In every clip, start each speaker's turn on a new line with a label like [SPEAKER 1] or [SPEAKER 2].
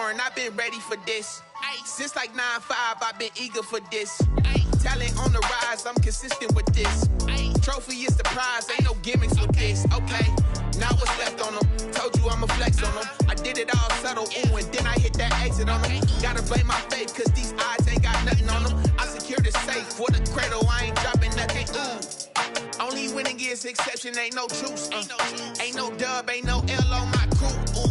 [SPEAKER 1] foreign, I've been ready for this. Since like 9-5, I've been eager for this. Talent on the rise, I'm consistent with this. Trophy is the prize, ain't no gimmicks with this. Okay, now what's left on them? Told you I'ma flex on them. I did it all subtle, ooh, and then I hit that exit on them. Gotta blame my faith, cause these odds ain't got nothing on them. I secured the safe for the cradle, I ain't dropping nothing, ooh. Only winning is exception, ain't no truce. Ain't no dub, ain't no L on my crew. Ooh.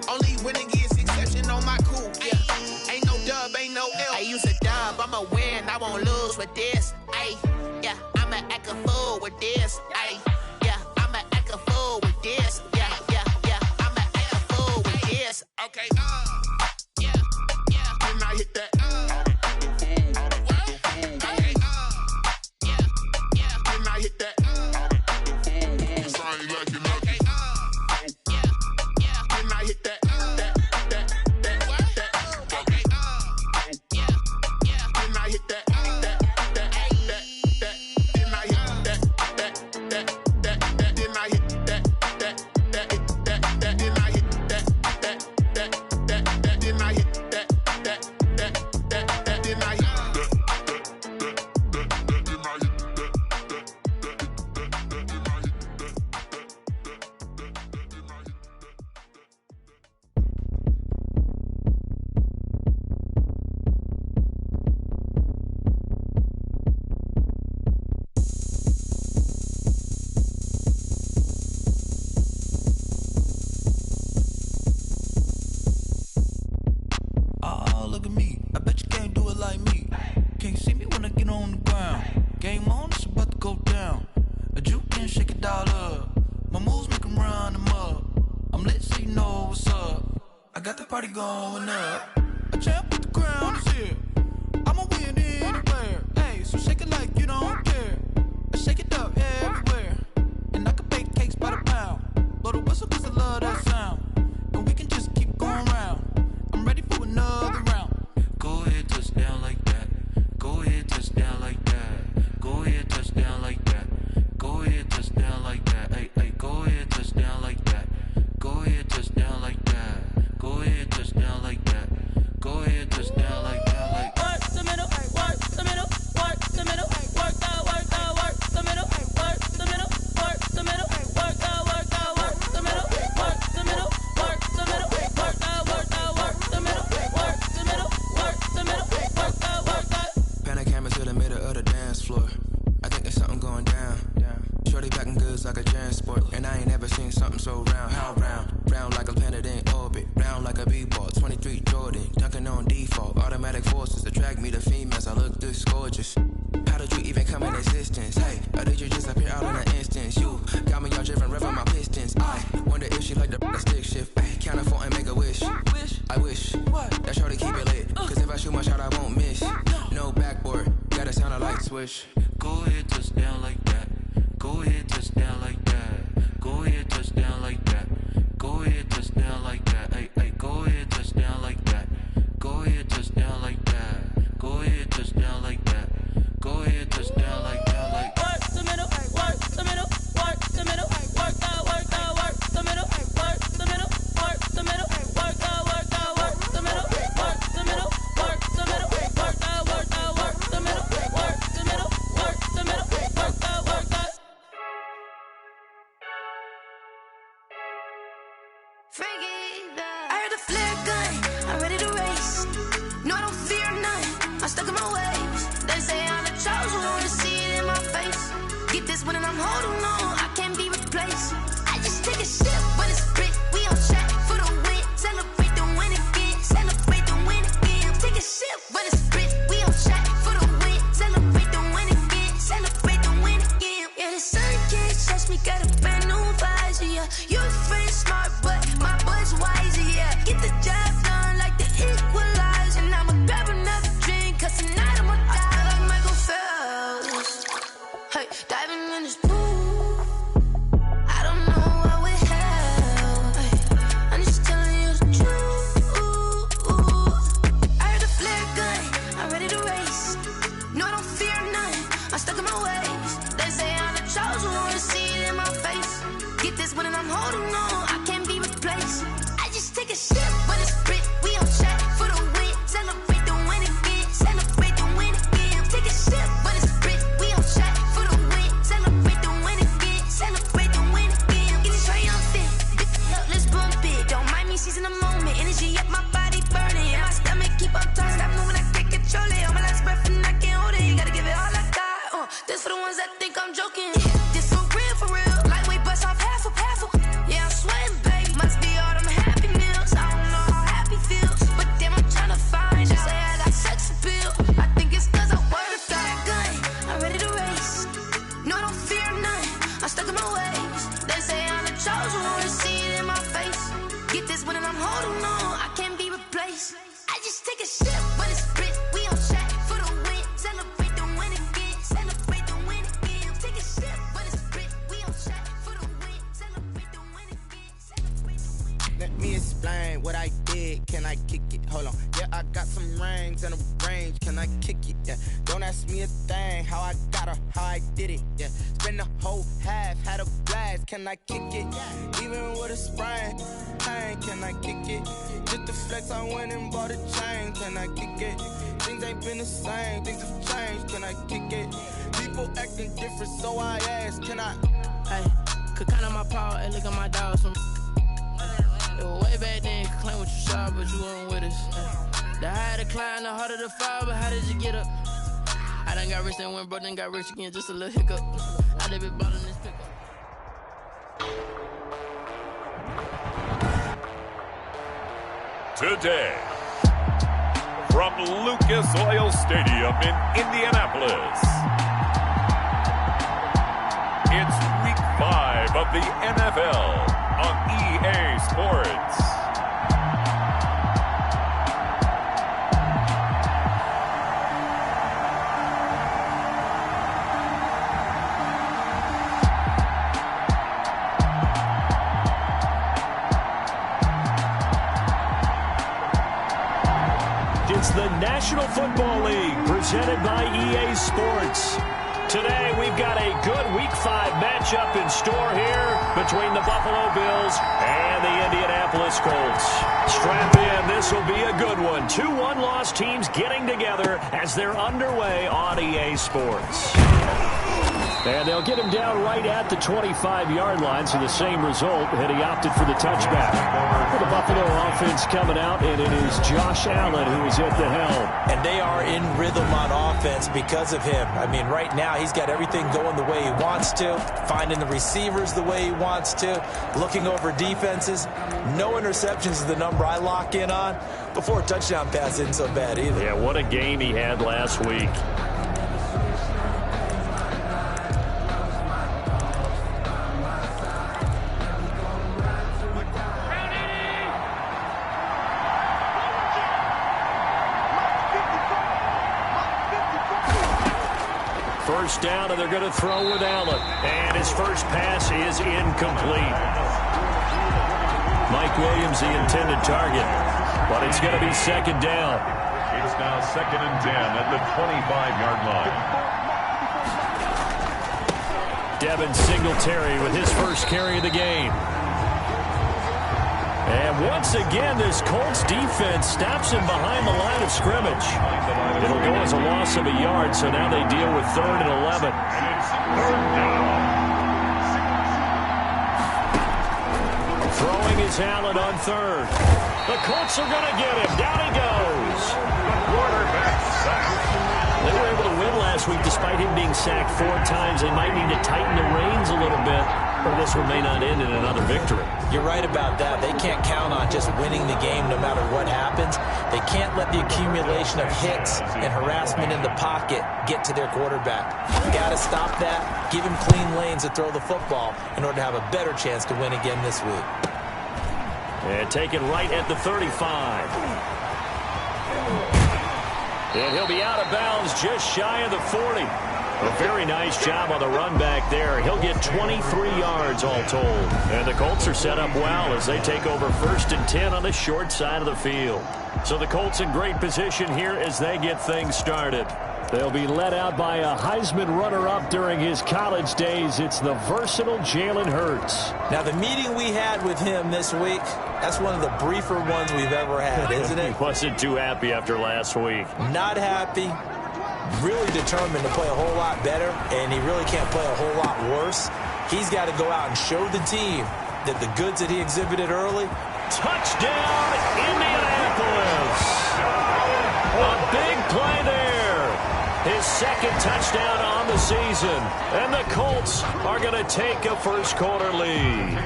[SPEAKER 1] Only winning is exception on my crew, yeah. Ain't no dub, ain't no L. I use a dub, I'ma win, I won't lose with this. Ay, yeah, I'ma act a fool with this. Ay, yeah, I'ma act a fool with this. Yeah, yeah, yeah, I'ma act a fool with this. Okay, yeah, yeah. Then I hit that. Okay, yeah, yeah. Then I hit that. I ain't like it, okay, yeah, yeah. Then I hit that.
[SPEAKER 2] Going up, a champ with the crown is here. I'ma win anywhere. Hey, so shake it like you don't care. I shake it up everywhere. And I can bake cakes by the pound. Blow the whistle cause I love that sound. And we can just keep going round. I'm ready for another round. Go ahead, touch down like that. Go ahead, touch down like that. Go ahead, touch down like that. Go ahead, touch down like that. Hey, hey, go ahead, touch down like that. Go ahead, touch down like that. Go ahead, touch down like that. Go ahead, touch down like that. Like work the middle, work the middle, work the middle, work that, work the middle, work the middle, work the middle, work that, work the middle, work the middle, work the middle, work that, work the middle, work the middle, work the middle, work that.
[SPEAKER 3] Pan a camera to the middle of the dance floor. I think there's something going down. Shorty packing goods like a transport, and I ain't never seen something so round. How round? Round like a planet in orbit, round like a b-ball. 23 Jordan, dunking on default. Automatic forces attract me to females. I look this gorgeous. How did you even come in existence? Hey, or did you just appear out in an instance? You got me all driven, revving my pistons. I wonder if she like the stick shift. Ay, count a four and make a wish. I wish that shorty keep it lit. Cause if I shoot my shot, I won't miss. No backboard, gotta sound a light switch. Go ahead, touch down like that. Go ahead, touch down like that. Go ahead, touch down like that. Go ahead, touch down like that. Hey, hey, go ahead, touch down like that. Go ahead, touch down like that. Go ahead, touch down like that. Go ahead, touch down like that. Like work the middle, work the middle, work the middle, work that, work the middle, work the middle, work the middle, work that, work the middle, work the middle, work the middle, work that, work the middle, work the middle, work the middle, work that, work that.
[SPEAKER 4] I heard a flare gun, I'm ready to race. No, I don't fear none, I'm stuck in my ways. They say I'm the chosen one, see it in my face. Get this one and I'm holding on, I can't be replaced. I just take a sip when it's split, we on track for the win. Celebrate the win again, celebrate the win again. Take a sip when it's split, we on track for the win. Celebrate the win again, celebrate the win again. Yeah, the sun can't touch me, got a brand new visor, yeah. You're friend smart, but my boy's wiser, yeah. Get the job done like the equalizer. And I'ma grab another drink, cause tonight I'ma die like Michael Phelps. Hey, diving in this pool, I don't know what we have. Hey, I'm just telling you the truth. I heard a flare gun, I'm ready to race. No, I don't fear none, I'm stuck in my ways. They say I'm the chosen one, see it in my face. Get this one and I'm holding on, I can't be replaced. I just take a sip when it's split, we on track. seize in the moment. Energy up, my body burning. And my stomach keep on tossing. Stop moving, I can't control it. On my last breath and I can't hold it. You gotta give it all I got. This for the ones that think I'm joking. This for real. Lightweight bust off half of. Yeah, I'm sweating, babe. Must be all them happy meals. I don't know how happy feels, but damn, I'm tryna find. She say I got sex appeal. I think it's 'cause I work that gun. I'm ready to race. No, I don't fear none. I'm stuck in my ways. They say I'm the chosen one. See it in my face. Get this one and I'm holding on. I can't be replaced. I just take a sip, but it's split. We on track for the win. Celebrate the win again. Celebrate the win again. Take a sip, but it's split. We on track for the win. Celebrate the win again. Celebrate the win.
[SPEAKER 1] Let me explain what I did. Can I kick it? Hold on. Yeah, I got some rings and a range. Can I kick it? Yeah. Don't ask me a thing. How I got her, how I did it. Yeah. Spend the whole half, had a blast. Can I kick it? Even with a sprain. Pain, can I kick it? Just the flex, I went and bought a chain. Can I kick it? Things ain't been the same. Things have changed. Can I kick it? People acting different, so I ask. Can I?
[SPEAKER 5] Hey, could count on my power and look at my dogs. It was way back then, could claim what you saw, but you weren't with us. The higher the climb, the harder the fall, but how did you get up? I done got rich and went broke, then got rich again, just a little hiccup. I done been ballin' this pickup.
[SPEAKER 6] Today, from Lucas Oil Stadium in Indianapolis, it's Week 5 of the NFL on EA Sports.
[SPEAKER 7] It's the National Football League presented by EA Sports. Today we've got a good Week 5 matchup in store here between the Buffalo Bills and the Indianapolis Colts. Strap in, this will be a good one. 2 one-loss teams getting together as they're underway on EA Sports. And they'll get him down right at the 25-yard line, so the same result, and he opted for the touchback. For the Buffalo offense coming out, and it is Josh Allen who is at the helm.
[SPEAKER 8] And they are in rhythm on offense because of him. I mean, right now, he's got everything going the way he wants to, finding the receivers the way he wants to, looking over defenses. No interceptions is the number I lock in on. Before a touchdown pass isn't so bad either.
[SPEAKER 7] Yeah, what a game he had last week. First down, and they're going to throw with Allen. And his first pass is incomplete. Mike Williams, the intended target. But it's going to be second down.
[SPEAKER 6] It's now 2nd and 10 at the 25-yard line.
[SPEAKER 7] Devin Singletary with his first carry of the game. And once again, this Colts defense stops him behind the line of scrimmage. It'll go as a loss of a yard, so now they deal with 3rd and 11. Throwing is Allen on 3rd. The Colts are going to get him. Down he goes.
[SPEAKER 6] Quarterback sack.
[SPEAKER 7] They were able to win last week despite him being sacked 4 times. They might need to tighten the reins a little bit, or this one may not end in another victory.
[SPEAKER 8] You're right about that. They can't count on just winning the game no matter what happens. They can't let the accumulation of hits and harassment in the pocket get to their quarterback. Got to stop that, give him clean lanes to throw the football in order to have a better chance to win again this week.
[SPEAKER 7] And taken right at the 35. And he'll be out of bounds just shy of the 40. A very nice job on the run back there. He'll get 23 yards all told. And the Colts are set up well as they take over 1st and 10 on the short side of the field. So the Colts in great position here as they get things started. They'll be led out by a Heisman runner-up during his college days. It's the versatile Jalen Hurts.
[SPEAKER 8] Now, the meeting we had with him this week, that's one of the briefer ones we've ever had, isn't it?
[SPEAKER 7] He wasn't too happy after last week.
[SPEAKER 8] Not happy. Really determined to play a whole lot better, and he really can't play a whole lot worse. He's got to go out and show the team that the goods that he exhibited early,
[SPEAKER 7] touchdown, Indianapolis. A big play there. His second touchdown on the season. And the Colts are going to take a first-quarter lead.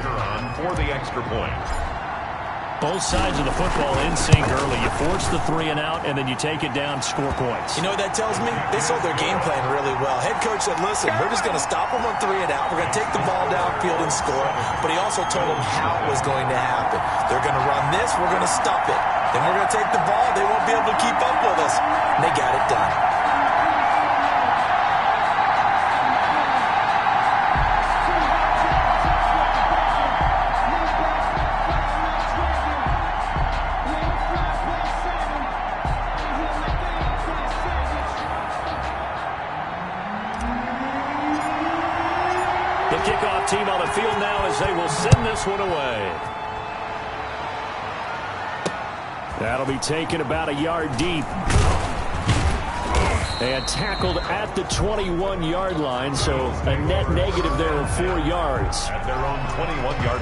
[SPEAKER 6] For the extra point.
[SPEAKER 7] Both sides of the football in sync early. You force the 3 and out, and then you take it down, score points.
[SPEAKER 8] You know what that tells me? They sold their game plan really well. Head coach said, listen, we're just going to stop them on 3 and out. We're going to take the ball downfield and score. But he also told them how it was going to happen. They're going to run this. We're going to stop it. Then we're going to take the ball. They won't be able to keep up with us. And they got it done.
[SPEAKER 7] The kickoff team on the field now as they will send this one away. That'll be taken about a yard deep. And tackled at the 21-yard line, so a net negative there of 4 yards.
[SPEAKER 6] At their own 21-yard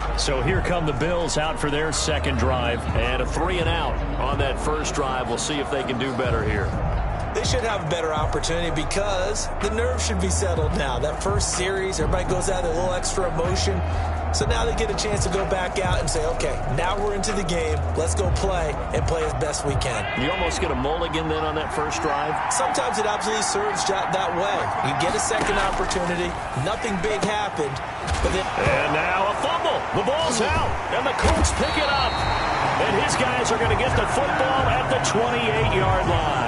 [SPEAKER 6] line.
[SPEAKER 7] So here come the Bills out for their second drive. And a 3 and out on that first drive. We'll see if they can do better here.
[SPEAKER 8] They should have a better opportunity because the nerves should be settled now. That first series, everybody goes out with a little extra emotion. So now they get a chance to go back out and say, okay, now we're into the game. Let's go play and play as best we can.
[SPEAKER 7] You almost get a mulligan then on that first drive?
[SPEAKER 8] Sometimes it absolutely serves that way. You get a second opportunity. Nothing big happened. But then
[SPEAKER 7] and now a fumble. The ball's out. And the Colts pick it up. And his guys are going to get the football at the 28-yard line.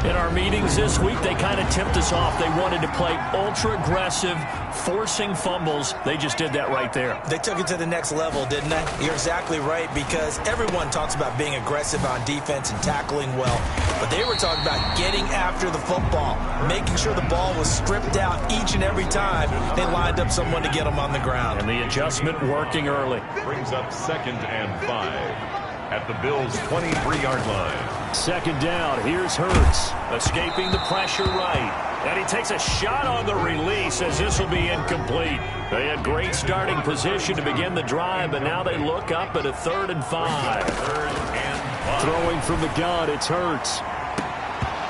[SPEAKER 7] In our meetings this week, they kind of tipped us off. They wanted to play ultra-aggressive, forcing fumbles. They just did that right there.
[SPEAKER 8] They took it to the next level, didn't they? You're exactly right, because everyone talks about being aggressive on defense and tackling well. But they were talking about getting after the football, making sure the ball was stripped out each and every time they lined up someone to get them on the ground.
[SPEAKER 7] And the adjustment working early.
[SPEAKER 6] Brings up 2nd and 5 at the Bills' 23-yard line.
[SPEAKER 7] Second down, here's Hurts, escaping the pressure right. And he takes a shot on the release as this will be incomplete. They had great starting position to begin the drive, but now they look up at a 3rd and 5. Throwing from the gun, it's Hurts.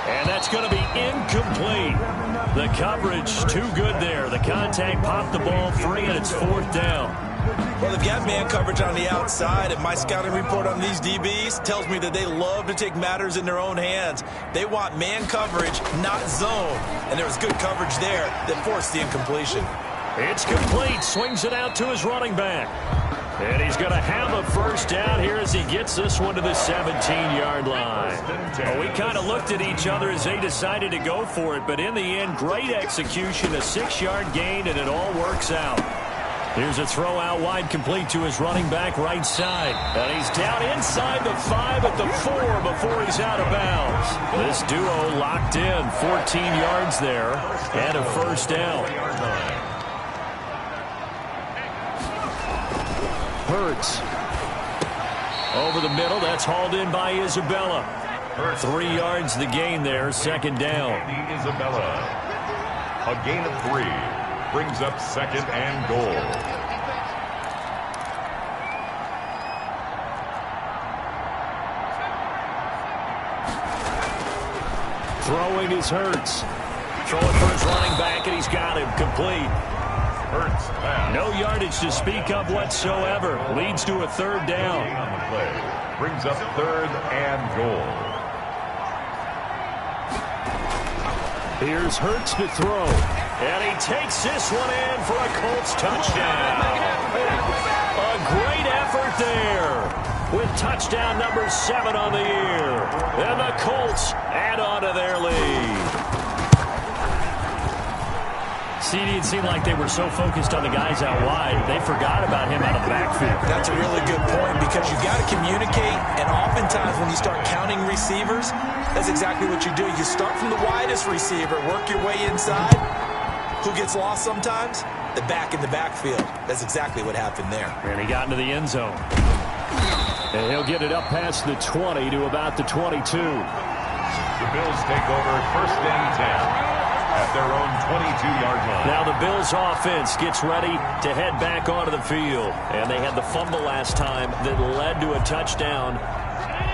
[SPEAKER 7] And that's going to be incomplete. The coverage too good there. The contact popped the ball free, and it's 4th down.
[SPEAKER 8] Well, they've got man coverage on the outside, and my scouting report on these DBs tells me that they love to take matters in their own hands. They want man coverage, not zone. And there was good coverage there that forced the incompletion.
[SPEAKER 7] It's complete. Swings it out to his running back. And he's going to have a first down here as he gets this one to the 17-yard line. Well, we kind of looked at each other as they decided to go for it, but in the end, great execution, a 6-yard gain, and it all works out. Here's a throw out wide, complete to his running back right side. And he's down inside the 5 at the 4 before he's out of bounds. This duo locked in, 14 yards there, and a first down. Hurts. Over the middle, that's hauled in by Isabella. 3 yards the gain there, second down.
[SPEAKER 6] Isabella. A gain of 3. Brings up 2nd and goal.
[SPEAKER 7] Throwing is Hurts. Throwing for his running back, and he's got him complete.
[SPEAKER 6] Hurts pass.
[SPEAKER 7] No yardage to speak of whatsoever. Leads to a 3rd down.
[SPEAKER 6] On the play. Brings up 3rd and goal.
[SPEAKER 7] Here's Hurts to throw. And he takes this one in for a Colts touchdown. A great effort there with touchdown number 7 on the year. And the Colts add on to their lead. CD, it seemed like they were so focused on the guys out wide, they forgot about him out of the backfield.
[SPEAKER 8] That's a really good point, because you've got to communicate, and oftentimes when you start counting receivers, that's exactly what you do. You start from the widest receiver, work your way inside. Who gets lost sometimes? The back in the backfield. That's exactly what happened there.
[SPEAKER 7] And he got into the end zone. And he'll get it up past the 20 to about the 22.
[SPEAKER 6] The Bills take over 1st and 10. at their own 22-yard line.
[SPEAKER 7] Now the Bills offense gets ready to head back onto the field. And they had the fumble last time that led to a touchdown.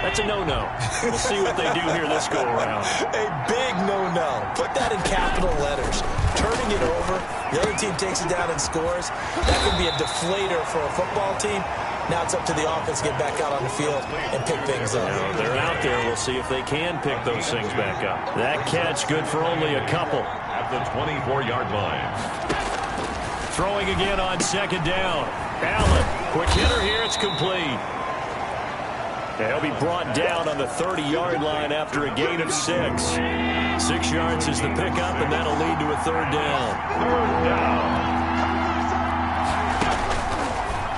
[SPEAKER 7] That's a no-no. We'll see what they do here this go-around.
[SPEAKER 8] A big no-no. Put that in capital letters. Turning it over, the other team takes it down and scores. That could be a deflator for a football team. Now it's up to the offense to get back out on the field and pick things up.
[SPEAKER 7] They're out there. We'll see if they can pick those things back up. That catch good for only a couple.
[SPEAKER 6] At the 24-yard line.
[SPEAKER 7] Throwing again on second down. Allen, quick hitter here. It's complete. He'll be brought down on the 30-yard line after a gain of 6. 6 yards is the pickup, and that'll lead to a third down.
[SPEAKER 6] Third down.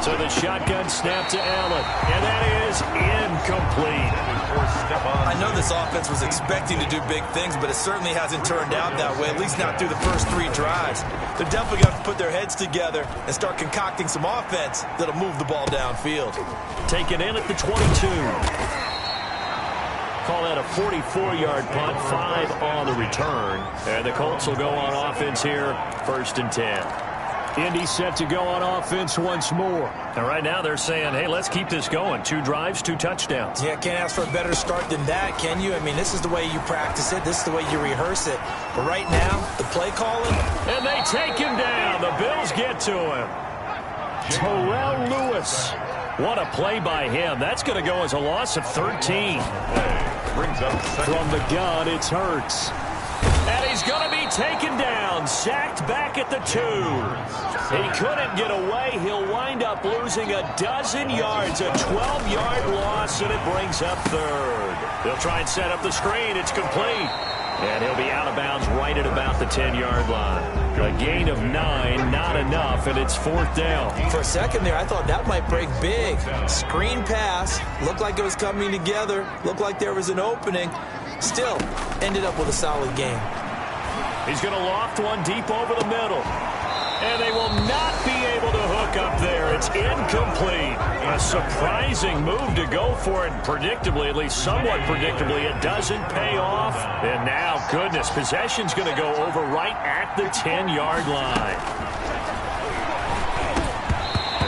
[SPEAKER 7] So the shotgun snap to Allen, and that is incomplete.
[SPEAKER 8] I know this offense was expecting to do big things, but it certainly hasn't turned out that way, at least not through the first 3 drives. They're definitely going to put their heads together and start concocting some offense that'll move the ball downfield.
[SPEAKER 7] Taken in at the 22. Call that a 44-yard punt, 5 on the return. And the Colts will go on offense here, 1st and 10. Indy set to go on offense once more. And right now they're saying, hey, let's keep this going. 2 drives, 2 touchdowns.
[SPEAKER 8] Yeah, can't ask for a better start than that, can you? I mean, this is the way you practice it. This is the way you rehearse it. But right now, the play calling.
[SPEAKER 7] And they take him down. The Bills get to him. Terrell Lewis. What a play by him. That's going to go as a loss of 13.
[SPEAKER 6] Brings up
[SPEAKER 7] from the gun, it's Hurts. And he's going to be taken down, sacked back at the 2. He couldn't get away. He'll wind up losing a dozen yards, a 12-yard loss, and it brings up 3rd. They'll try and set up the screen. It's complete. And he'll be out of bounds right at about the 10-yard line. A gain of 9, not enough, and it's 4th down.
[SPEAKER 8] For a second there, I thought that might break big. Screen pass, looked like it was coming together, looked like there was an opening. Still, ended up with a solid game.
[SPEAKER 7] He's going to loft one deep over the middle. And they will not be able to hook up there. It's incomplete. A surprising move to go for it. Predictably, at least somewhat predictably, it doesn't pay off. And now, goodness, possession's going to go over right at the 10-yard line.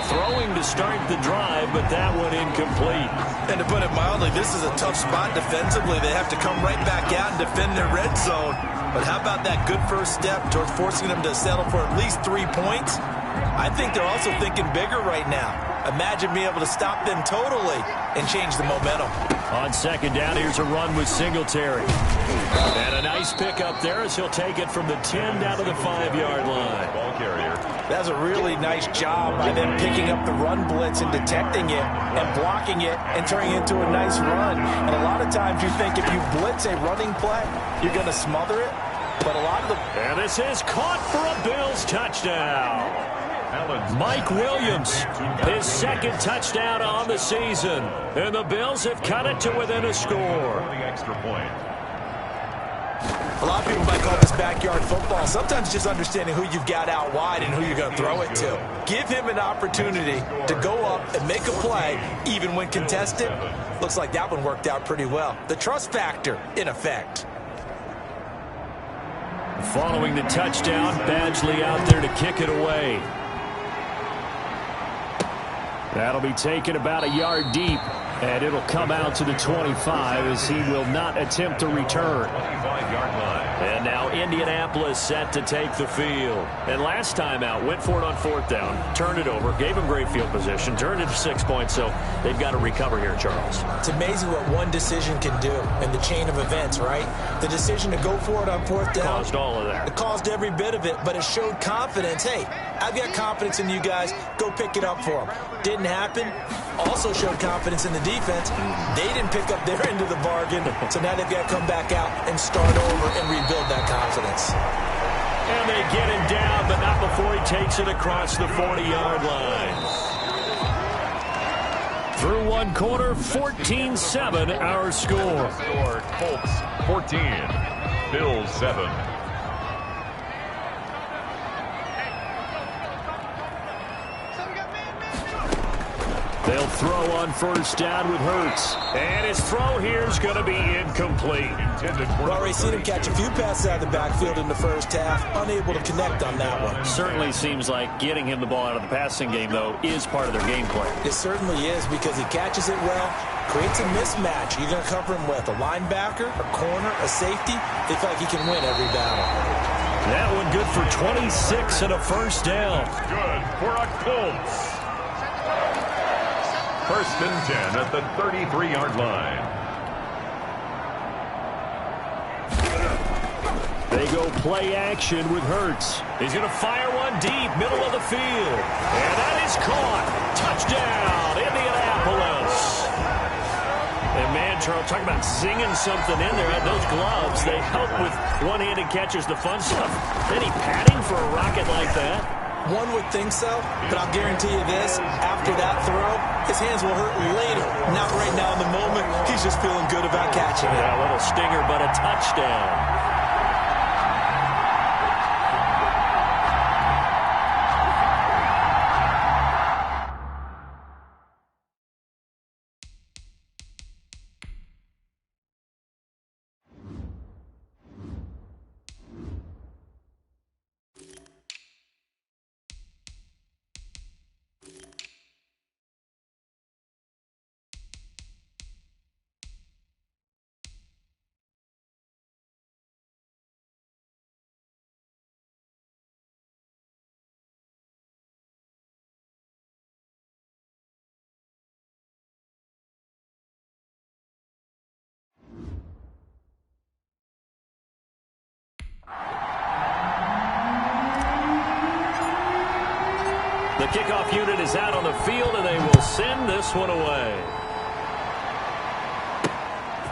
[SPEAKER 7] Throwing to start the drive, but that one incomplete.
[SPEAKER 8] And to put it mildly, this is a tough spot defensively. They have to come right back out and defend their red zone. But how about that good first step towards forcing them to settle for at least 3 points? I think they're also thinking bigger right now. Imagine being able to stop them totally and change the momentum.
[SPEAKER 7] On second down, here's a run with Singletary. And a nice pickup there as he'll take it from the 10 down to the 5-yard line.
[SPEAKER 6] Ball carrier.
[SPEAKER 8] That's a really nice job by them picking up the run blitz and detecting it and blocking it and turning it into a nice run. And a lot of times you think if you blitz a running play, you're going to smother it. But a lot of the...
[SPEAKER 7] And this is caught for a Bills touchdown. Mike Williams, his 2nd touchdown on the season. And the Bills have cut it to within a score.
[SPEAKER 6] Extra point.
[SPEAKER 8] A lot of people might call this backyard football. Sometimes just understanding who you've got out wide and who you're going to throw it to. Give him an opportunity to go up and make a play, even when contested. Looks like that one worked out pretty well. The trust factor in effect.
[SPEAKER 7] Following the touchdown, Badgley out there to kick it away. That'll be taken about a yard deep, and it'll come out to the 25 as he will not attempt to return.
[SPEAKER 6] 25-yard line.
[SPEAKER 7] And now Indianapolis set to take the field. And last time out, went for it on 4th down, turned it over, gave him great field position, turned it to 6 points, so they've got to recover here, Charles.
[SPEAKER 8] It's amazing what one decision can do in the chain of events, right? The decision to go for it on 4th down.
[SPEAKER 7] Caused all of that.
[SPEAKER 8] It caused every bit of it, but it showed confidence. Hey, I've got confidence in you guys. Go pick it up for them. Didn't happen. Also showed confidence in the defense. They didn't pick up their end of the bargain, so now they've got to come back out and start over and rebuild that confidence.
[SPEAKER 7] And they get him down, but not before he takes it across the 40-yard line. Through one quarter, 14-7 our score.
[SPEAKER 6] Colts 14, Bills 7.
[SPEAKER 7] They'll throw on first down with Hurts. And his throw here is going to be incomplete.
[SPEAKER 8] We've already seen him catch a few passes out of the backfield in the first half. Unable to connect on that one.
[SPEAKER 7] Certainly seems like getting him the ball out of the passing game, though, is part of their game plan.
[SPEAKER 8] It certainly is because he catches it well, creates a mismatch. You're going to cover him with a linebacker, a corner, a safety. They feel like he can win every battle.
[SPEAKER 7] That one good for 26 and a first down.
[SPEAKER 6] Good for a Colts. First and 10 at the 33-yard line.
[SPEAKER 7] They go play action with Hurts. He's going to fire one deep, middle of the field. And that is caught. Touchdown, Indianapolis. And man, Charles, talking about singing something in there. Those gloves, they help with one-handed catches, the fun stuff. Any padding for a rocket like that?
[SPEAKER 8] One would think so, but I'll guarantee you this, after that throw, his hands will hurt later. Not right now in the moment. He's just feeling good about catching it.
[SPEAKER 7] Yeah, a little stinger, but a touchdown. The kickoff unit is out on the field, and they will send this one away.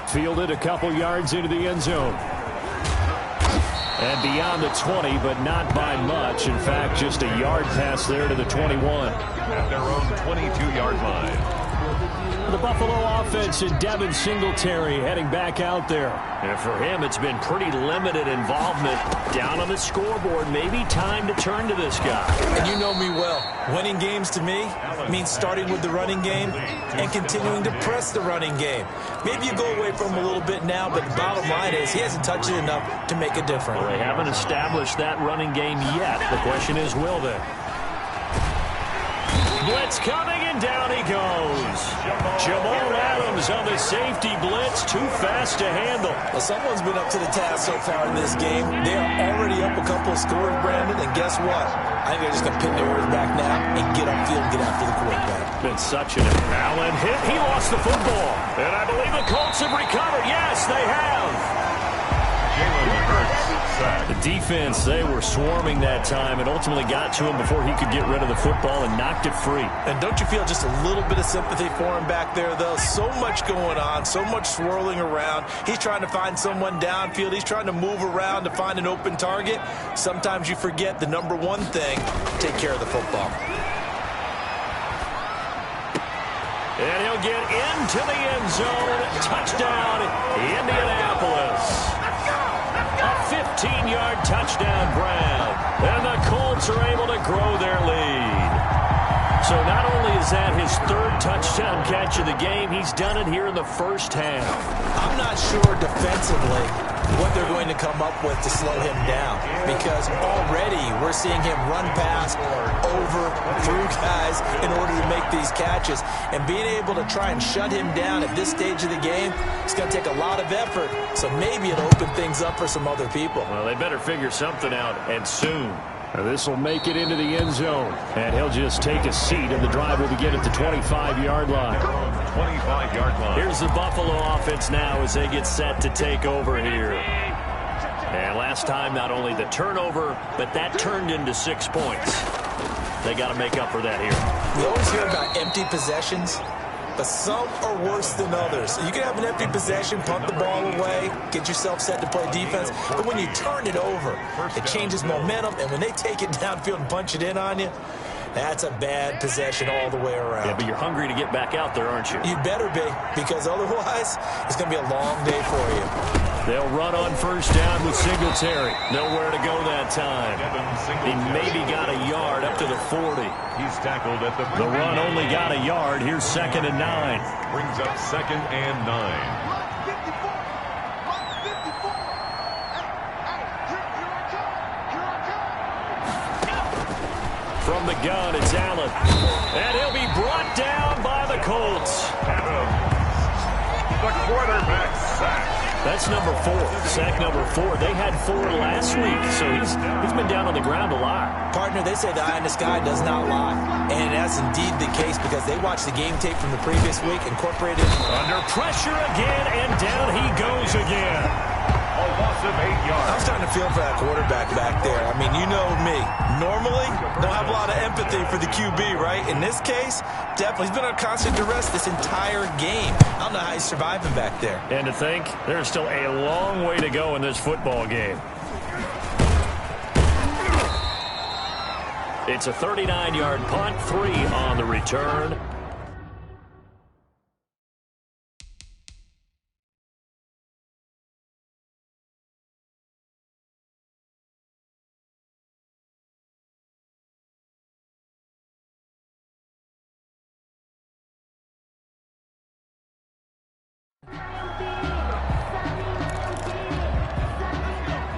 [SPEAKER 7] Fielded a couple yards into the end zone. And beyond the 20, but not by much. In fact, just a yard pass there to the 21.
[SPEAKER 6] At their own 22-yard line.
[SPEAKER 7] The Buffalo offense and Devin Singletary heading back out there. And for him, it's been pretty limited involvement down on the scoreboard. Maybe time to turn to this guy.
[SPEAKER 8] And you know me well. Winning games to me means starting with the running game and continuing to press the running game. Maybe you go away from him a little bit now, but the bottom line is he hasn't touched it enough to make a difference.
[SPEAKER 7] Well, they haven't established that running game yet. The question is, will they? Blitz coming, and down he goes. Jamal Adams on the safety blitz, too fast to handle.
[SPEAKER 8] Well, someone's been up to the task so far in this game. They are already up a couple of scores, Brandon, and guess what? I think they're just going to pin their ears back now and get upfield and get after the quarterback.
[SPEAKER 7] Been such an Allen hit. He lost the football. And I believe the Colts have recovered. Yes, they have. The defense, they were swarming that time and ultimately got to him before he could get rid of the football and knocked it free.
[SPEAKER 8] And don't you feel just a little bit of sympathy for him back there, though? So much going on, so much swirling around. He's trying to find someone downfield. He's trying to move around to find an open target. Sometimes you forget the number one thing, take care of the football.
[SPEAKER 7] And he'll get into the end zone. Touchdown, Indianapolis. A 15-yard touchdown grab. And the Colts are able to grow their lead. So not only is that his third touchdown catch of the game, he's done it here in the first half.
[SPEAKER 8] I'm not sure defensively what they're going to come up with to slow him down, because already we're seeing him run past, over, through guys in order to make these catches. And being able to try and shut him down at this stage of the game, it's going to take a lot of effort. So maybe it'll open things up for some other people.
[SPEAKER 7] Well, they better figure something out, and soon. This will make it into the end zone. And he'll just take a seat, and the drive will begin at the 25-yard line.
[SPEAKER 6] 25-yard line.
[SPEAKER 7] Here's the Buffalo offense now as they get set to take over here. And last time, not only the turnover, but that turned into 6 points. They got to make up for that here.
[SPEAKER 8] We always hear about empty possessions, but some are worse than others. You can have an empty possession, punt the ball away, get yourself set to play defense, but when you turn it over, it changes momentum, and when they take it downfield and punch it in on you, that's a bad possession all the way around.
[SPEAKER 7] Yeah, but you're hungry to get back out there, aren't you?
[SPEAKER 8] You better be, because otherwise, it's going to be a long day for you.
[SPEAKER 7] They'll run on first down with Singletary. Nowhere to go that time. He maybe got a yard up to the 40.
[SPEAKER 6] He's tackled at the
[SPEAKER 7] The run only got a yard. Here's 2nd and 9.
[SPEAKER 6] Brings up 2nd and 9.
[SPEAKER 7] From the gun, it's Allen. And he'll be brought down by the Colts.
[SPEAKER 6] The quarterback sack.
[SPEAKER 7] That's number 4. Sack number 4. They had 4 last week, so he's been down on the ground a lot.
[SPEAKER 8] Partner, they say the eye in the sky does not lie. And that's indeed the case because they watched the game tape from the previous week, incorporated.
[SPEAKER 7] Under pressure again, and down he goes again.
[SPEAKER 6] A loss of 8 yards.
[SPEAKER 8] I'm starting to feel for that quarterback back there. I mean, you know me. Normally, don't have a lot of empathy for the QB, right? In this case, definitely. He's been on constant duress this entire game. I don't know how he's surviving back there.
[SPEAKER 7] And to think, there's still a long way to go in this football game. It's a 39-yard punt, 3 on the return.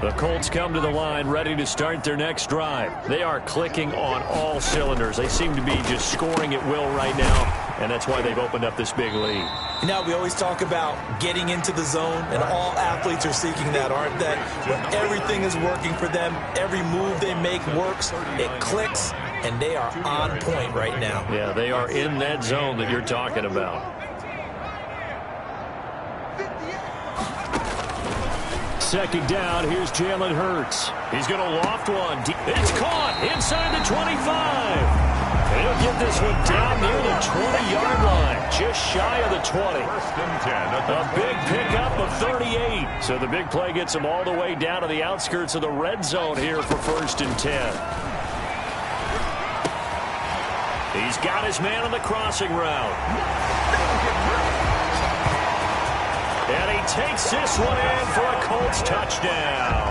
[SPEAKER 7] The Colts come to the line ready to start their next drive. They are clicking on all cylinders. They seem to be just scoring at will right now, and that's why they've opened up this big lead.
[SPEAKER 8] You know, we always talk about getting into the zone, and all athletes are seeking that, aren't they? When everything is working for them, every move they make works, it clicks, and they are on point right now.
[SPEAKER 7] Yeah, they are in that zone that you're talking about. Second down, here's Jalen Hurts. He's going to loft one. It's caught inside the 25. He'll get this one down near the 20-yard line, just shy of the 20. A big pickup of 38. So the big play gets him all the way down to the outskirts of the red zone here for 1st and 10. He's got his man on the crossing route. And he takes this one in for a Colts touchdown.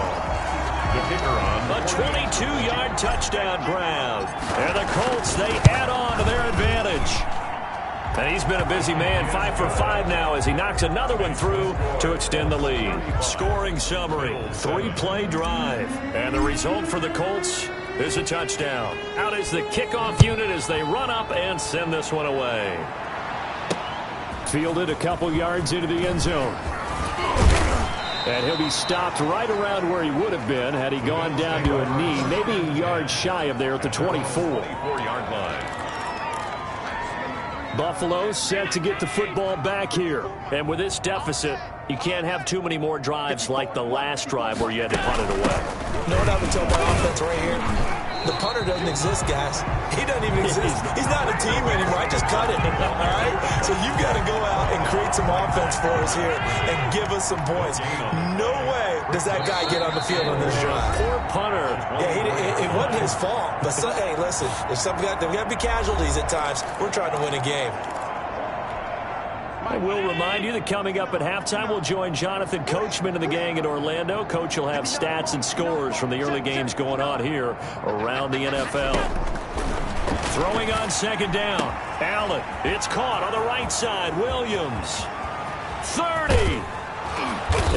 [SPEAKER 6] The kicker on.
[SPEAKER 7] A 22-yard touchdown grab. And the Colts, they add on to their advantage. And he's been a busy man, 5 for 5 now as he knocks another one through to extend the lead. Scoring summary, 3-play drive. And the result for the Colts is a touchdown. Out is the kickoff unit as they run up and send this one away. Fielded a couple yards into the end zone. And he'll be stopped right around where he would have been had he gone down to a knee, maybe a yard shy of there at the 24-yard
[SPEAKER 6] line.
[SPEAKER 7] Buffalo set to get the football back here. And with this deficit, you can't have too many more drives like the last drive where you had to punt it away.
[SPEAKER 8] No doubt to tell my offense right here. The punter doesn't exist, guys. He doesn't even exist. He's not a team anymore. I just cut it, all right? So you've got to go out and create some offense for us here and give us some points. No way does that guy get on the field on this drive.
[SPEAKER 7] Poor punter.
[SPEAKER 8] Yeah, it wasn't his fault. But, hey, listen, there's got to be casualties at times. We're trying to win a game.
[SPEAKER 7] I will remind you that coming up at halftime, we'll join Jonathan Coachman and the gang in Orlando. Coach will have stats and scores from the early games going on here around the NFL. Throwing on 2nd down. Allen, it's caught on the right side. Williams, 30.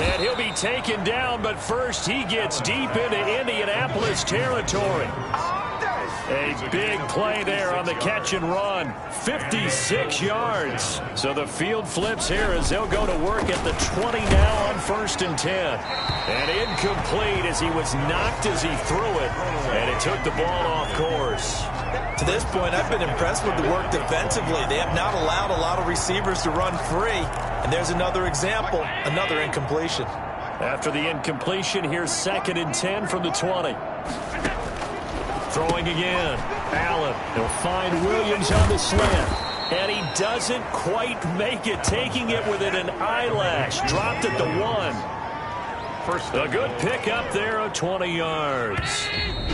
[SPEAKER 7] And he'll be taken down, but first he gets deep into Indianapolis territory. A big play there on the catch and run. 56 yards. So the field flips here as they'll go to work at the 20 now on 1st and 10. And incomplete as he was knocked as he threw it. And it took the ball off course.
[SPEAKER 8] To this point, I've been impressed with the work defensively. They have not allowed a lot of receivers to run free. And there's another example, another incompletion.
[SPEAKER 7] After the incompletion, here's 2nd and 10 from the 20. Throwing again. Allen. He'll find Williams on the slant. And he doesn't quite make it. Taking it within an eyelash. Dropped at the 1. A good pick up there of 20 yards.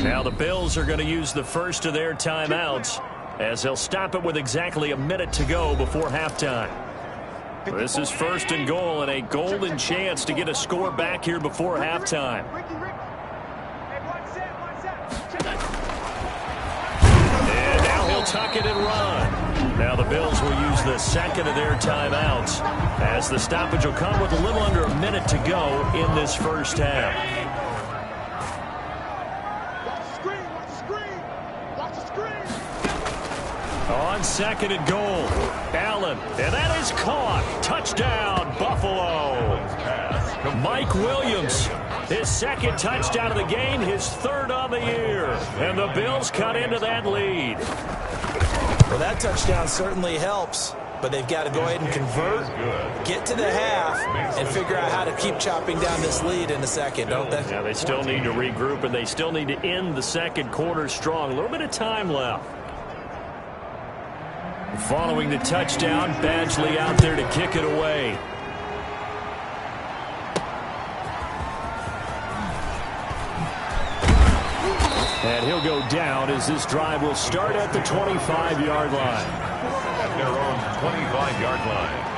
[SPEAKER 7] Now the Bills are going to use the first of their timeouts as they'll stop it with exactly a minute to go before halftime. This is first and goal and a golden chance to get a score back here before halftime. And now he'll tuck it and run. Now the Bills will use the second of their timeouts as the stoppage will come with a little under a minute to go in this first half. On second and goal, Allen, and that is caught. Touchdown, Buffalo. Mike Williams, his second touchdown of the game, his third on the year. And the Bills cut into that lead.
[SPEAKER 8] Well, that touchdown certainly helps, but they've got to go ahead and convert, get to the half, and figure out how to keep chopping down this lead in the second, don't they?
[SPEAKER 7] Yeah, they still need to regroup, and they still need to end the second quarter strong. A little bit of time left. Following the touchdown, Badgley out there to kick it away. And he'll go down as this drive will start at the 25-yard line.
[SPEAKER 6] At their own 25-yard line.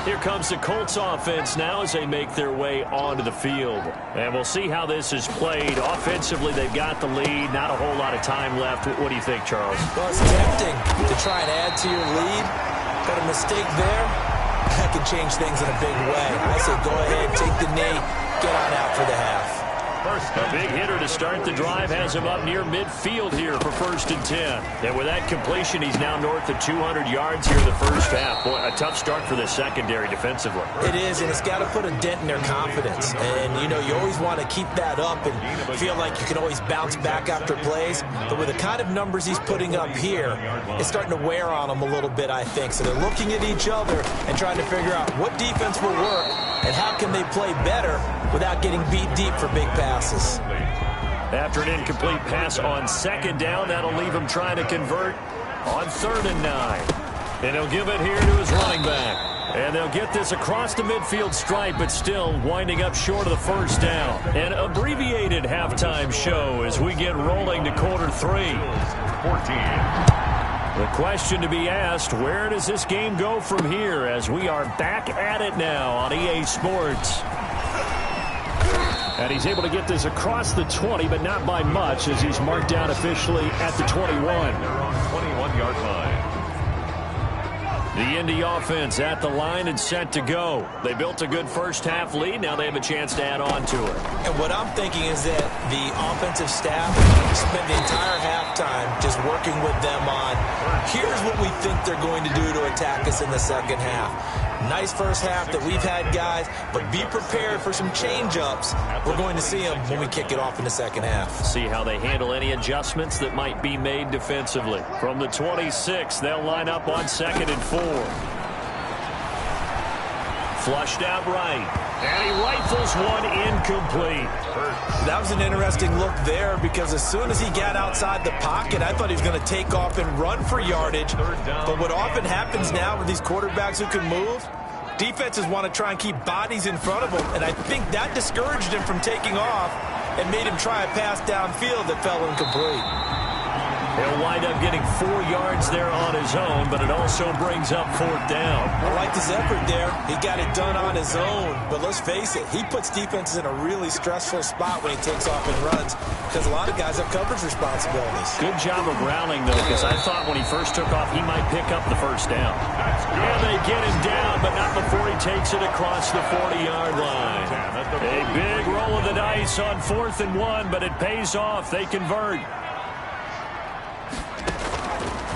[SPEAKER 7] Here comes the Colts offense now as they make their way onto the field. And we'll see how this is played. Offensively, they've got the lead. Not a whole lot of time left. What do you think, Charles?
[SPEAKER 8] Well, it's tempting to try and add to your lead. But a mistake there, that can change things in a big way. I say go ahead, take the knee, get on out for the half.
[SPEAKER 7] A big hitter to start the drive has him up near midfield here for 1st and 10. And with that completion, he's now north of 200 yards here in the first half. Boy, a tough start for the secondary defensively.
[SPEAKER 8] It is, and it's got to put a dent in their confidence. And, you know, you always want to keep that up and feel like you can always bounce back after plays. But with the kind of numbers he's putting up here, it's starting to wear on them a little bit, I think. So they're looking at each other and trying to figure out what defense will work and how can they play better without getting beat deep for big passes.
[SPEAKER 7] After an incomplete pass on second down, that'll leave him trying to convert on 3rd and 9. And he'll give it here to his running back. And they'll get this across the midfield stripe, but still winding up short of the first down. An abbreviated halftime show as we get rolling to quarter 3.
[SPEAKER 6] 14.
[SPEAKER 7] The question to be asked, where does this game go from here as we are back at it now on EA Sports? And he's able to get this across the 20, but not by much as he's marked down officially at the 21.
[SPEAKER 6] They're on 21-yard line.
[SPEAKER 7] The Indy offense at the line and set to go. They built a good first half lead. Now they have a chance to add on to it.
[SPEAKER 8] And what I'm thinking is that the offensive staff spent the entire halftime just working with them on, here's what we think they're going to do to attack us in the second half. Nice first half that we've had, guys, but be prepared for some change-ups. We're going to see them when we kick it off in the second half.
[SPEAKER 7] See how they handle any adjustments that might be made defensively. From the 26, they'll line up on 2nd and 4. Flushed out right, and he rifles one incomplete.
[SPEAKER 8] That was an interesting look there because as soon as he got outside the pocket, I thought he was going to take off and run for yardage. But what often happens now with these quarterbacks who can move, defenses want to try and keep bodies in front of them, and I think that discouraged him from taking off and made him try a pass downfield that fell incomplete.
[SPEAKER 7] He'll wind up getting 4 yards there on his own, but it also brings up 4th down.
[SPEAKER 8] I liked his effort there. He got it done on his own. But let's face it, he puts defenses in a really stressful spot when he takes off and runs because a lot of guys have coverage responsibilities.
[SPEAKER 7] Good job of rallying, though, because I thought when he first took off, he might pick up the first down. And they get him down, but not before he takes it across the 40-yard line. A big roll of the dice on 4th and 1, but it pays off. They convert.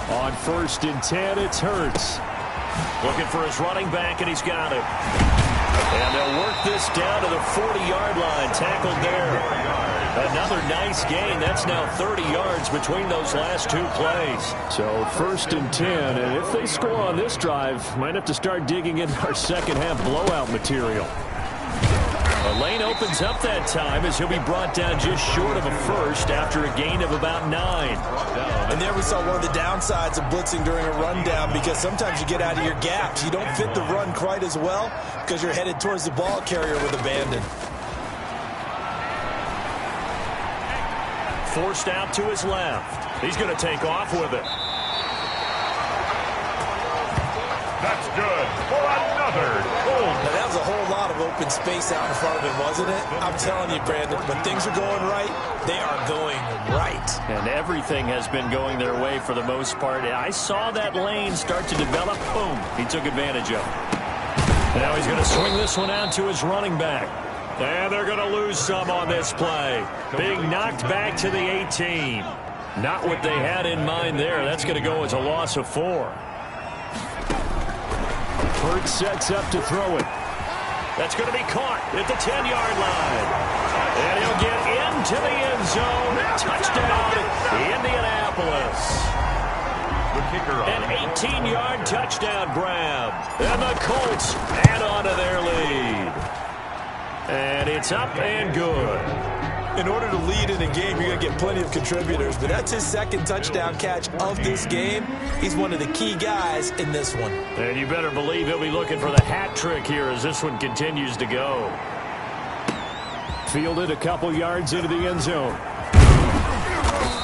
[SPEAKER 7] On 1st and 10, it's Hurts. Looking for his running back, and he's got it. And they'll work this down to the 40-yard line. Tackled there. Another nice gain. That's now 30 yards between those last 2 plays. So 1st and 10, and if they score on this drive, might have to start digging into our second half blowout material. The lane opens up that time as he'll be brought down just short of a first after a gain of about 9.
[SPEAKER 8] And there we saw one of the downsides of blitzing during a rundown because sometimes you get out of your gaps. You don't fit the run quite as well because you're headed towards the ball carrier with abandon.
[SPEAKER 7] Forced out to his left. He's going to take off with it.
[SPEAKER 6] That's good for another goal.
[SPEAKER 8] Now, that was a whole lot of open space out in front of him, wasn't it? I'm telling you, Brandon, when things are going right, they are going right.
[SPEAKER 7] And everything has been going their way for the most part. I saw that lane start to develop. Boom. He took advantage of it. Now he's going to swing this one out to his running back. And they're going to lose some on this play. Being knocked back to the 18. Not what they had in mind there. That's going to go as a loss of 4. Hurts sets up to throw it. That's going to be caught at the 10-yard line. And he'll get into the end zone. Touchdown, Indianapolis. An 18-yard touchdown grab. And the Colts add on to their lead. And it's up and good.
[SPEAKER 8] In order to lead in a game, you're going to get plenty of contributors, but that's his second touchdown catch of this game. He's one of the key guys in this one.
[SPEAKER 7] And you better believe he'll be looking for the hat trick here as this one continues to go. Fielded a couple yards into the end zone.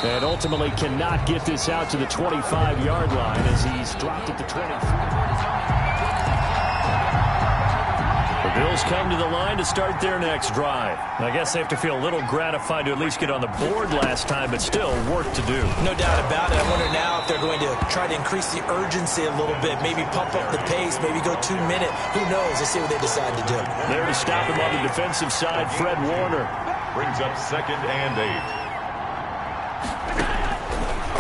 [SPEAKER 7] And ultimately cannot get this out to the 25-yard line as he's dropped at the 23. The Bills come to the line to start their next drive. I guess they have to feel a little gratified to at least get on the board last time, but still work to do.
[SPEAKER 8] No doubt about it. I wonder now if they're going to try to increase the urgency a little bit, maybe pump up the pace, maybe go 2-minute. Who knows? Let's see what they decide to do.
[SPEAKER 7] There to stop him on the defensive side, Fred Warner.
[SPEAKER 6] Brings up 2nd and 8.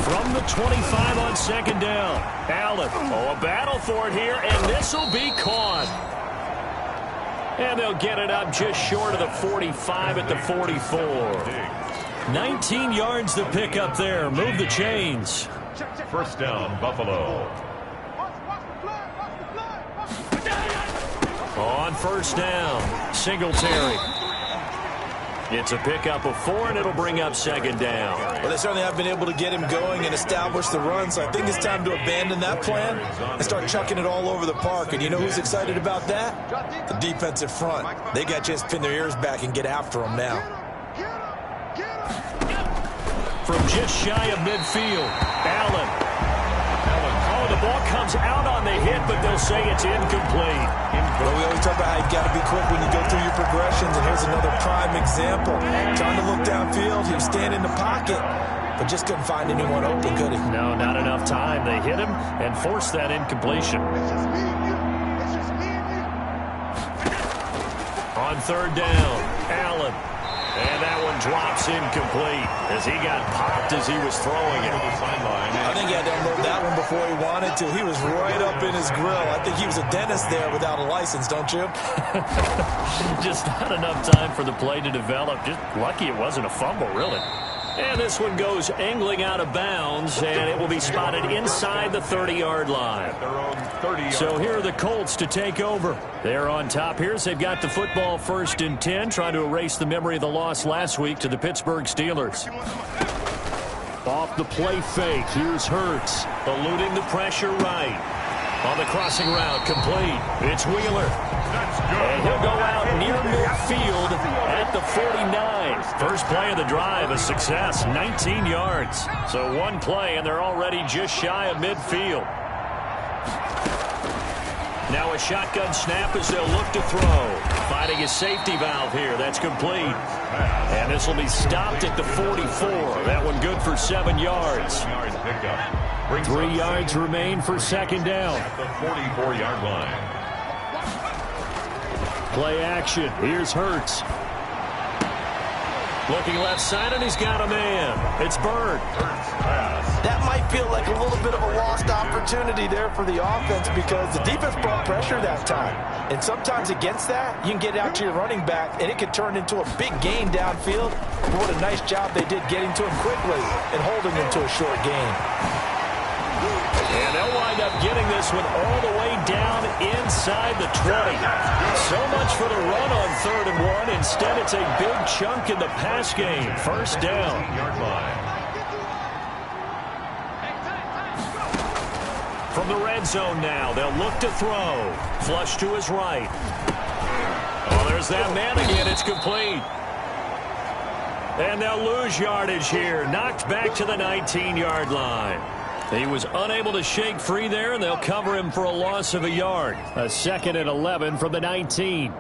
[SPEAKER 7] From the 25 on 2nd down. Allen. Oh, a battle for it here, and this will be caught. And they'll get it up just short of the 45 at the 44. 19 yards to pick up there. Move the chains.
[SPEAKER 6] First down, Buffalo.
[SPEAKER 7] On first down, Singletary. It's a pickup of 4, and it'll bring up 2nd down.
[SPEAKER 8] Well, they certainly have been able to get him going and establish the run, so I think it's time to abandon that plan and start chucking it all over the park. And you know who's excited about that? The defensive front. They got to just pin their ears back and get after him now.
[SPEAKER 7] From just shy of midfield, Allen. Oh, the ball comes out on the hit, but they'll say it's incomplete.
[SPEAKER 8] Well, we always talk about how you've got to be quick when you go through your progressions, and here's another prime example. Trying to look downfield, he was standing in the pocket, but just couldn't find anyone open, could he?
[SPEAKER 7] No, not enough time. They hit him and forced that incompletion. On 3rd down, Allen. And that one drops incomplete as he got popped as he was throwing it.
[SPEAKER 8] I think he had to unload that one before he wanted to. He was right up in his grill. I think he was a dentist there without a license, don't you?
[SPEAKER 7] Just not enough time for the play to develop. Just lucky it wasn't a fumble, really. And this one goes angling out of bounds, and it will be spotted inside the 30-yard line. So here are the Colts to take over. They're on top here. They've got the football 1st and 10, trying to erase the memory of the loss last week to the Pittsburgh Steelers. Off the play fake, here's Hurts, eluding the pressure right. On the crossing route, complete. It's Wheeler. And he'll go out near midfield at the 49. First play of the drive, a success, 19 yards. So one play, and they're already just shy of midfield. Now a shotgun snap as they'll look to throw. Finding a safety valve here. That's complete. And this will be stopped at the 44. That one good for 7 yards. 3 yards remain for 2nd down.
[SPEAKER 6] At the 44-yard line.
[SPEAKER 7] Play action. Here's Hurts. Looking left side, and he's got a man. It's Bird.
[SPEAKER 8] That might feel like a little bit of a lost opportunity there for the offense because the defense brought pressure that time. And sometimes against that, you can get out to your running back, and it could turn into a big gain downfield. But what a nice job they did getting to him quickly and holding him to a short gain.
[SPEAKER 7] And they'll wind up getting this one all the way down inside the 20. So much for the run on 3rd and 1. Instead, it's a big chunk in the pass game. First down. From the red zone now, they'll look to throw. Flush to his right. Oh, there's that man again. It's complete. And they'll lose yardage here. Knocked back to the 19-yard line. He was unable to shake free there, and they'll cover him for a loss of a yard. A 2nd and 11 from the 19.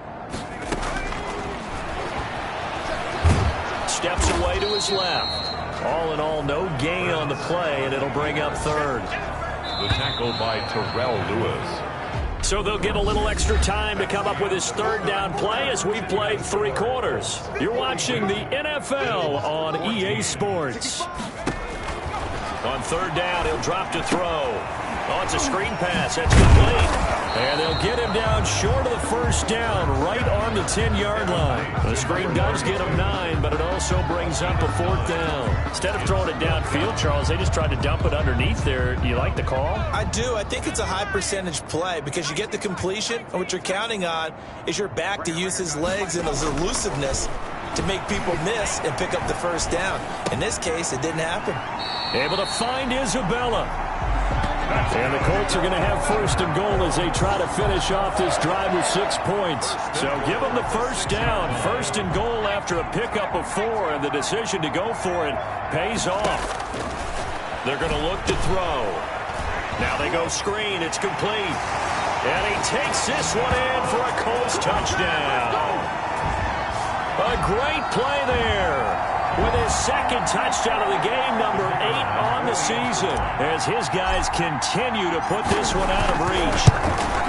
[SPEAKER 7] Steps away to his left. All in all, no gain on the play, and it'll bring up 3rd.
[SPEAKER 6] The tackle by Terrell Lewis.
[SPEAKER 7] So they'll get a little extra time to come up with his 3rd down play as we've played 3 quarters. You're watching the NFL on EA Sports. On 3rd down, he'll drop to throw. Oh, it's a screen pass. That's complete. And they'll get him down short of the 1st down, right on the 10-yard line. The screen does get him 9, but it also brings up a 4th down. Instead of throwing it downfield, Charles, they just tried to dump it underneath there. Do you like the call?
[SPEAKER 8] I do. I think it's a high percentage play because you get the completion, and what you're counting on is your back to use his legs and his elusiveness to make people miss and pick up the 1st down. In this case, it didn't happen.
[SPEAKER 7] Able to find Isabella. And the Colts are going to have 1st and goal as they try to finish off this drive with 6 points. So give them the 1st down. 1st and goal after a pickup of 4, and the decision to go for it pays off. They're going to look to throw. Now they go screen. It's complete. And he takes this one in for a Colts touchdown. A great play there. With his 2nd touchdown of the game, number 8 on the season, as his guys continue to put this one out of reach.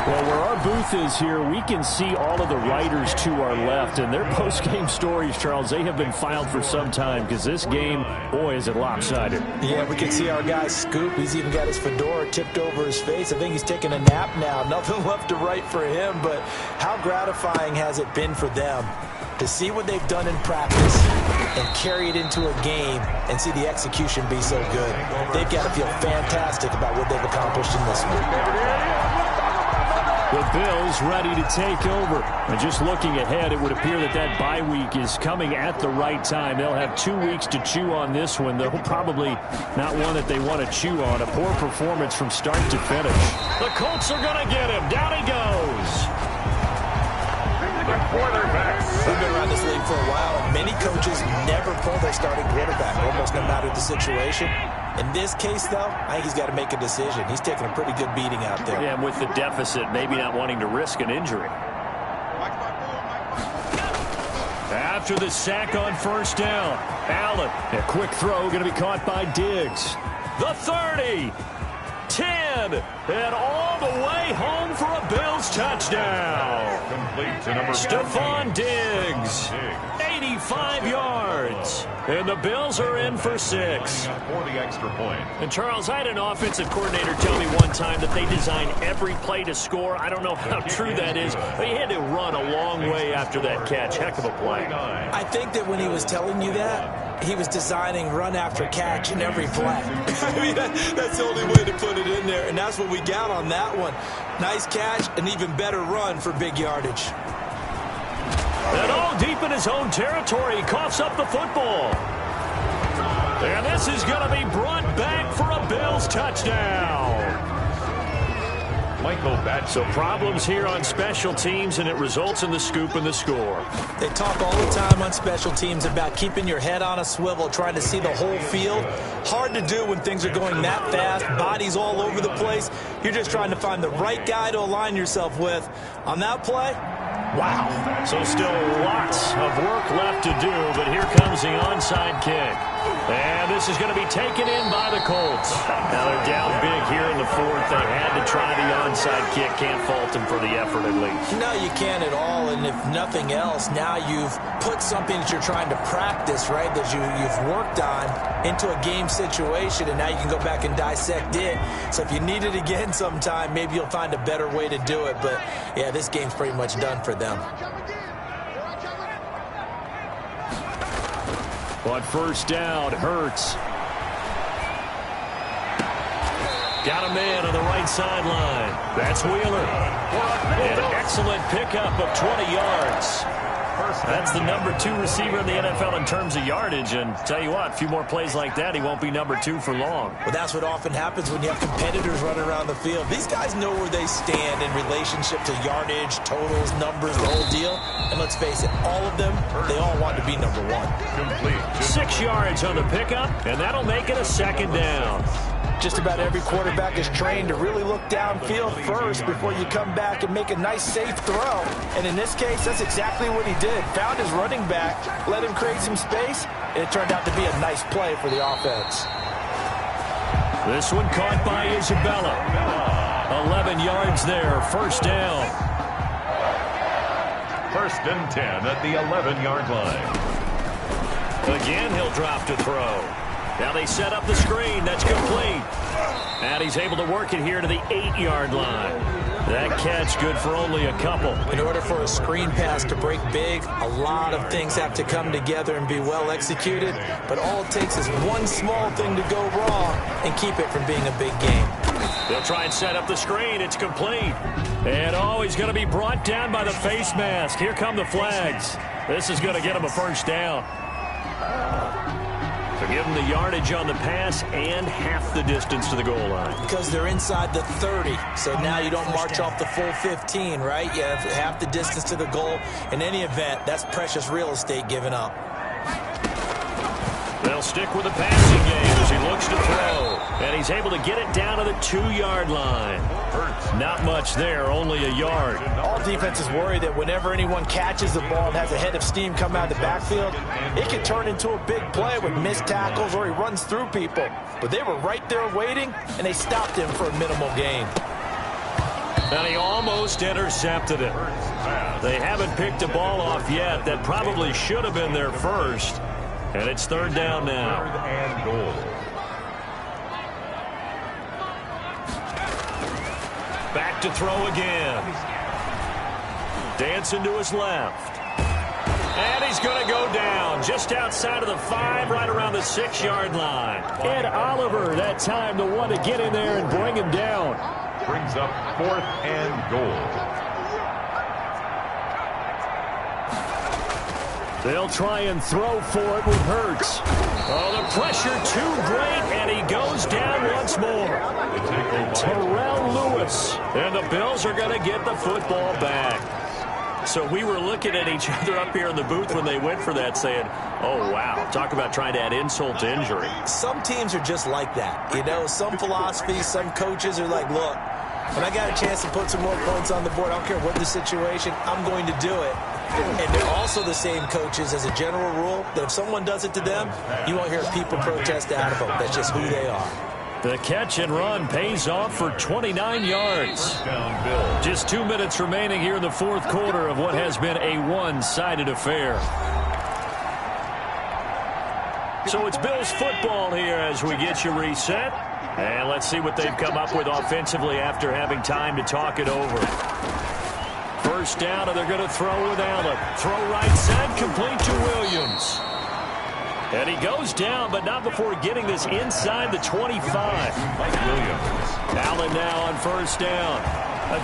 [SPEAKER 7] Well, where our booth is here, we can see all of the writers to our left, and their post-game stories, Charles, they have been filed for some time, because this game, boy, is it lopsided.
[SPEAKER 8] Yeah, we can see our guy Scoop. He's even got his fedora tipped over his face. I think he's taking a nap now. Nothing left to write for him, but how gratifying has it been for them to see what they've done in practice and carry it into a game and see the execution be so good. They've got to feel fantastic about what they've accomplished in this one.
[SPEAKER 7] The Bills ready to take over. And just looking ahead, it would appear that that bye week is coming at the right time. They'll have 2 weeks to chew on this one, though probably not one that they want to chew on. A poor performance from start to finish. The Colts are going to get him. Down he goes.
[SPEAKER 6] The quarterbacks.
[SPEAKER 8] We've been around this league for a while, and many coaches never pull their starting quarterback, almost no matter the situation. In this case, though, I think he's got to make a decision. He's taking a pretty good beating out there.
[SPEAKER 7] Yeah, and with the deficit, maybe not wanting to risk an injury. After the sack on 1st down, Allen, a quick throw going to be caught by Diggs. The 30, 10, and all the way home for a Bills touchdown.
[SPEAKER 6] Complete to number
[SPEAKER 7] Stephon Diggs, 85 yards. And the Bills are in for 6.
[SPEAKER 6] For the extra point.
[SPEAKER 7] And Charles, I had an offensive coordinator tell me one time that they design every play to score. I don't know how true that is, but he had to run a long way after that catch. Heck of a play.
[SPEAKER 8] I think that when he was telling you that, he was designing run after catch in every play. I mean, that's the only way to put it in there, and that's what we got on that one. Nice catch, an even better run for big yardage.
[SPEAKER 7] And all deep in his own territory, he coughs up the football. And this is going to be brought back for a Bills touchdown. So problems here on special teams, and it results in the scoop and the score.
[SPEAKER 8] They talk all the time on special teams about keeping your head on a swivel, trying to see the whole field. Hard to do when things are going that fast, bodies all over the place. You're just trying to find the right guy to align yourself with. On that play, wow.
[SPEAKER 7] So still lots of work left to do, but here comes the onside kick. And this is going to be taken in by the Colts. Now they're down big here in the 4th. They had to try the onside kick. Can't fault them for the effort at least.
[SPEAKER 8] No, you can't at all. And if nothing else, now you've put something that you're trying to practice, right, that you've worked on into a game situation, and now you can go back and dissect it. So if you need it again sometime, maybe you'll find a better way to do it. But, yeah, this game's pretty much done for them.
[SPEAKER 7] On 1st down, Hurts. Got a man on the right sideline. That's Wheeler. An excellent pickup of 20 yards. That's the number 2 receiver in the NFL in terms of yardage. And tell you what, a few more plays like that, he won't be number 2 for long.
[SPEAKER 8] Well, that's what often happens when you have competitors running around the field. These guys know where they stand in relationship to yardage, totals, numbers, the whole deal. And let's face it, all of them, they all want to be number 1.
[SPEAKER 6] Complete.
[SPEAKER 7] 6 yards on the pickup, and that'll make it a 2nd down.
[SPEAKER 8] Just about every quarterback is trained to really look downfield first before you come back and make a nice, safe throw. And in this case, that's exactly what he did. Found his running back, let him create some space, and it turned out to be a nice play for the offense.
[SPEAKER 7] This one caught by Isabella. 11 yards there, first down.
[SPEAKER 6] 1st and 10 at the 11-yard line.
[SPEAKER 7] Again, he'll drop to throw. Now they set up the screen. That's complete. And he's able to work it here to the 8-yard line. That catch good for only a couple.
[SPEAKER 8] In order for a screen pass to break big, a lot of things have to come together and be well executed. But all it takes is one small thing to go wrong and keep it from being a big game.
[SPEAKER 7] They'll try and set up the screen. It's complete. And he's going to be brought down by the face mask. Here come the flags. This is going to get him a first down. So give them the yardage on the pass and half the distance to the goal line.
[SPEAKER 8] Because they're inside the 30, so now you don't march off the full 15, right? You have half the distance to the goal. In any event, that's precious real estate given up.
[SPEAKER 7] They'll stick with the passing game as he looks to throw. And he's able to get it down to the 2-yard line. Not much there, only a yard.
[SPEAKER 8] All defenses worry that whenever anyone catches the ball and has a head of steam come out of the backfield, it can turn into a big play with missed tackles or he runs through people. But they were right there waiting, and they stopped him for a minimal gain.
[SPEAKER 7] And he almost intercepted it. They haven't picked the ball off yet. That probably should have been their first. And it's 3rd down now.
[SPEAKER 6] 3rd and goal.
[SPEAKER 7] Back to throw again. Dancing to his left. And he's going to go down just outside of the 5, right around the 6-yard line. Ed Oliver, that time, the one to get in there and bring him down.
[SPEAKER 6] Brings up 4th and goal.
[SPEAKER 7] They'll try and throw for it with Hurts. Oh, the pressure too great, and he goes down once more. Terrell Lewis. And the Bills are going to get the football back. So we were looking at each other up here in the booth when they went for that saying, oh, wow, talk about trying to add insult to injury.
[SPEAKER 8] Some teams are just like that. You know, some philosophies, some coaches are like, look, when I got a chance to put some more points on the board, I don't care what the situation, I'm going to do it. And they're also the same coaches as a general rule that if someone does it to them, you won't hear people protest out of them. That's just who they are.
[SPEAKER 7] The catch and run pays off for 29 yards. Just 2 minutes remaining here in the 4th quarter of what has been a one-sided affair. So it's Bills football here as we get you reset. And let's see what they've come up with offensively after having time to talk it over. First down, and they're going to throw with Allen. Throw right side, complete to Williams. And he goes down, but not before getting this inside the 25.
[SPEAKER 6] Williams.
[SPEAKER 7] Allen now on first down.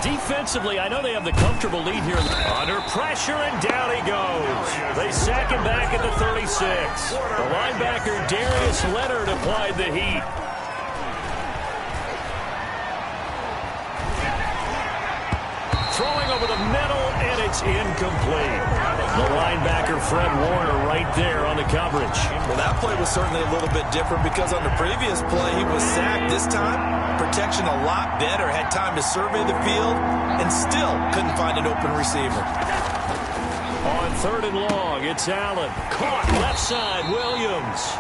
[SPEAKER 7] Defensively, I know they have the comfortable lead here. Under pressure, and down he goes. They sack him back at the 36. The linebacker, Darius Leonard, applied the heat. Throwing over the middle, and it's incomplete. The linebacker, Fred Warner, right there on the coverage.
[SPEAKER 8] Well, that play was certainly a little bit different because on the previous play, he was sacked. This time, protection a lot better. Had time to survey the field and still couldn't find an open receiver.
[SPEAKER 7] On 3rd and long, it's Allen. Caught left side, Williams.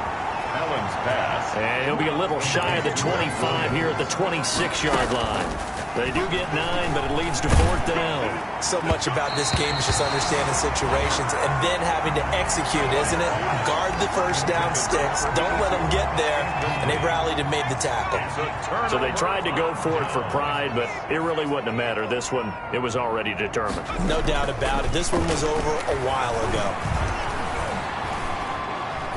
[SPEAKER 6] Allen's pass.
[SPEAKER 7] And he'll be a little shy of the 25 here at the 26-yard line. They do get 9, but it leads to 4th down.
[SPEAKER 8] So much about this game is just understanding situations and then having to execute, isn't it? Guard the first down sticks. Don't let them get there. And they rallied and made the tackle.
[SPEAKER 7] So they tried to go for it for pride, but it really wouldn't have mattered. This one, it was already determined.
[SPEAKER 8] No doubt about it. This one was over a while ago.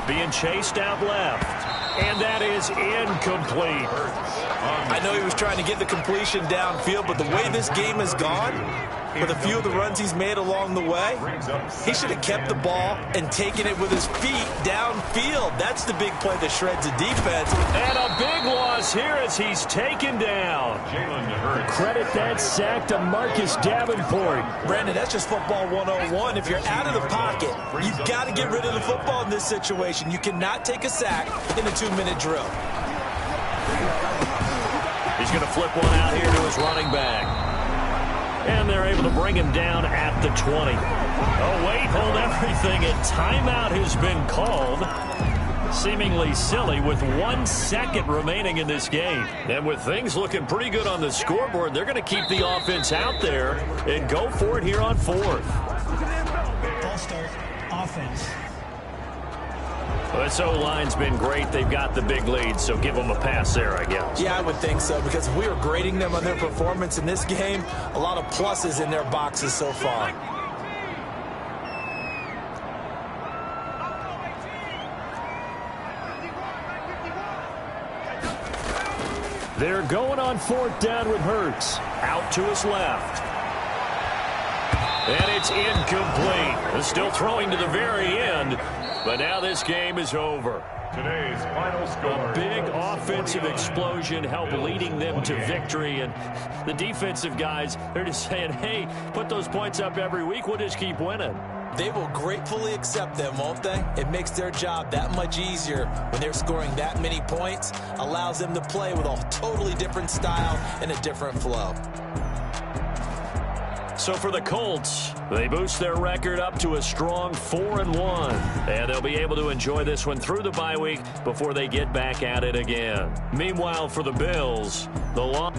[SPEAKER 7] Being chased out left. And that is incomplete.
[SPEAKER 8] I know he was trying to get the completion downfield, but the way this game has gone, with a few of the runs he's made along the way, he should have kept the ball and taken it with his feet downfield. That's the big play that shreds the defense.
[SPEAKER 7] And a big loss here as he's taken down. Credit that sack to Marcus Davenport.
[SPEAKER 8] Brandon, that's just football 101. If you're out of the pocket, you've got to get rid of the football in this situation. You cannot take a sack in a 2-minute drill.
[SPEAKER 7] He's going to flip one out here to his running back. And they're able to bring him down at the 20. Oh, wait, hold everything. A timeout has been called. Seemingly silly with 1 second remaining in this game. And with things looking pretty good on the scoreboard, they're going to keep the offense out there and go for it here on 4th.
[SPEAKER 9] Ball start, offense.
[SPEAKER 7] Well, this O-line's been great. They've got the big lead, so give them a pass there, I guess.
[SPEAKER 8] Yeah, I would think so, because if we were grading them on their performance in this game, a lot of pluses in their boxes so far.
[SPEAKER 7] They're going on 4th down with Hurts. Out to his left. And it's incomplete. Still throwing to the very end, but now this game is over.
[SPEAKER 6] Today's final score.
[SPEAKER 7] A big offensive explosion helped leading them to victory, and the defensive guys, they're just saying, hey, put those points up every week, we'll just keep winning.
[SPEAKER 8] They will gratefully accept them, won't they? It makes their job that much easier when they're scoring that many points. Allows them to play with a totally different style and a different flow.
[SPEAKER 7] So for the Colts, they boost their record up to a strong 4-1. And they'll be able to enjoy this one through the bye week before they get back at it again. Meanwhile, for the Bills, the loss.